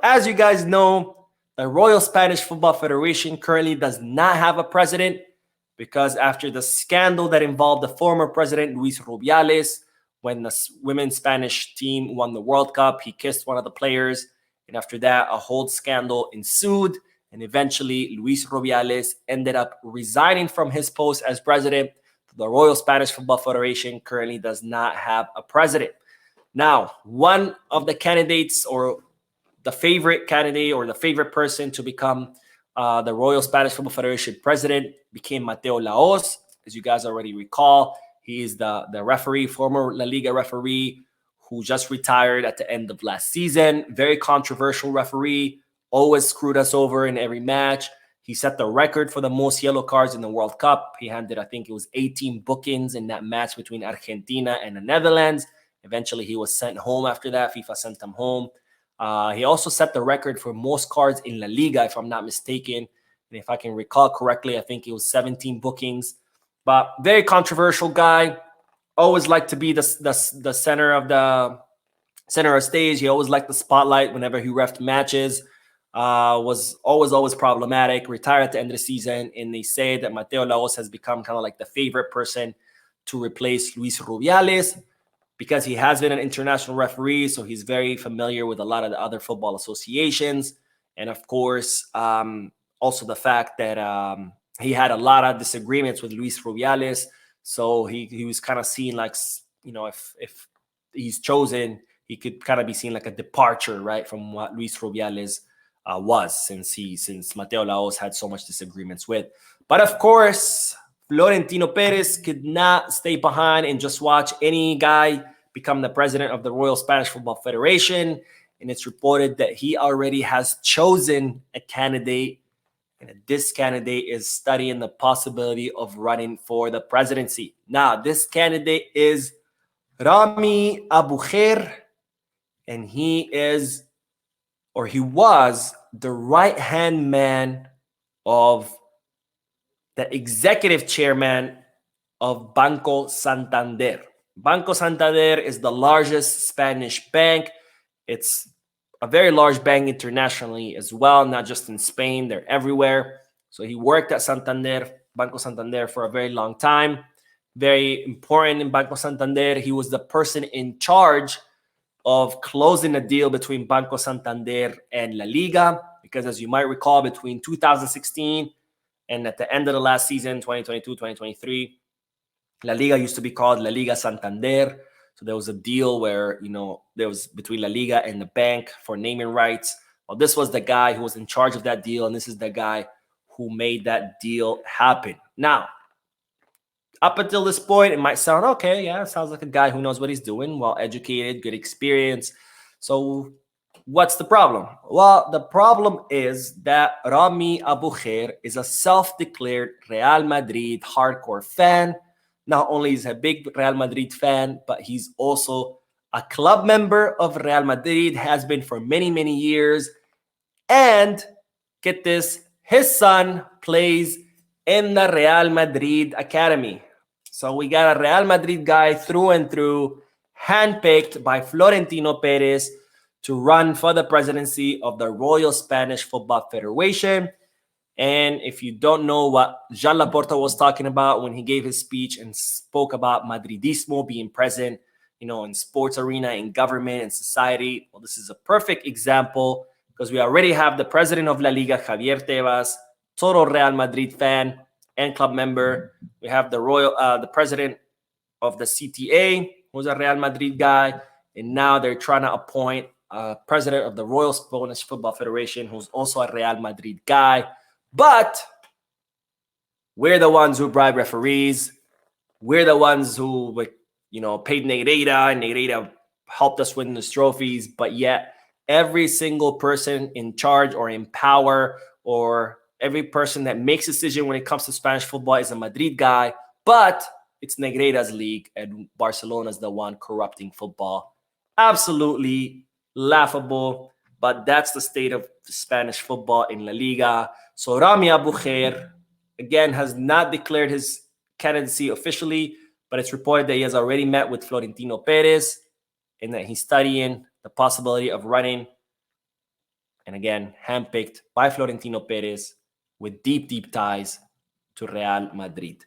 as you guys know, the Royal Spanish Football Federation currently does not have a president because after the scandal that involved the former president, Luis Rubiales, when the women's Spanish team won the World Cup, he kissed one of the players. And after that, a whole scandal ensued. And eventually, Luis Rubiales ended up resigning from his post as president. The Royal Spanish Football Federation currently does not have a president. Now, one of the candidates, or the favorite candidate, or the favorite person to become the Royal Spanish Football Federation president, became Mateo Laos. As you guys already recall, he is the referee, former La Liga referee, who just retired at the end of last season. Very controversial referee, always screwed us over in every match. He set the record for the most yellow cards in the World Cup. He handed, I think it was 18 bookings in that match between Argentina and the Netherlands. Eventually, he was sent home after that. FIFA sent him home. He also set the record for most cards in La Liga, if I'm not mistaken. And if I can recall correctly, I think it was 17 bookings. But very controversial guy. Always liked to be the center of stage. He always liked the spotlight whenever he reffed matches. Was always problematic. Retired at the end of the season, and they say that Mateo Laos has become kind of like the favorite person to replace Luis Rubiales because he has been an international referee, so he's very familiar with a lot of the other football associations, and of course, also the fact that he had a lot of disagreements with Luis Rubiales, so he was kind of seen like, you know, if he's chosen, he could kind of be seen like a departure, right, from what Luis Rubiales was, since Mateo Laos had so much disagreements with. But of course, Florentino Perez could not stay behind and just watch any guy become the president of the Royal Spanish Football Federation. And it's reported that he already has chosen a candidate, and this candidate is studying the possibility of running for the presidency. Now, this candidate is Rami Abujer, and he was the right-hand man of the executive chairman of Banco Santander. Banco Santander is the largest Spanish bank. It's a very large bank internationally as well, not just in Spain. They're everywhere. So he worked at Banco Santander, for a very long time. Very important in Banco Santander. He was the person in charge of closing a deal between Banco Santander and La Liga, because as you might recall, between 2016 and at the end of the last season, 2022-2023, La Liga used to be called La Liga Santander. So there was a deal where, you know, there was between La Liga and the bank for naming rights. Well, this was the guy who was in charge of that deal, and this is the guy who made that deal happen. Now, up until this point, it might sound okay. Yeah, it sounds like a guy who knows what he's doing, well-educated, good experience. So what's the problem? Well, the problem is that Rami Abujer is a self-declared Real Madrid hardcore fan. Not only is he a big Real Madrid fan, but he's also a club member of Real Madrid, has been for many, many years. And get this, his son plays in the Real Madrid Academy. So we got a Real Madrid guy through and through, handpicked by Florentino Perez to run for the presidency of the Royal Spanish Football Federation. And if you don't know what Jean Laporta was talking about when he gave his speech and spoke about Madridismo being present, you know, in sports arena, in government, and society, well, this is a perfect example because we already have the president of La Liga, Javier Tebas, total Real Madrid fan and club member. We have the president of the CTA, who's a Real Madrid guy, and now they're trying to appoint a president of the Royal Spanish Football Federation, who's also a Real Madrid guy. But we're the ones who bribe referees. We're the ones who, you know, paid Negreira, and Negreira helped us win these trophies. But yet, every single person in charge or in power, or every person that makes a decision when it comes to Spanish football, is a Madrid guy. But it's Negreira's league, and Barcelona's the one corrupting football. Absolutely laughable. But that's the state of Spanish football in La Liga. So Rami Abujer, again, has not declared his candidacy officially, but it's reported that he has already met with Florentino Perez and that he's studying the possibility of running And again, handpicked by Florentino Perez with deep, deep ties to Real Madrid.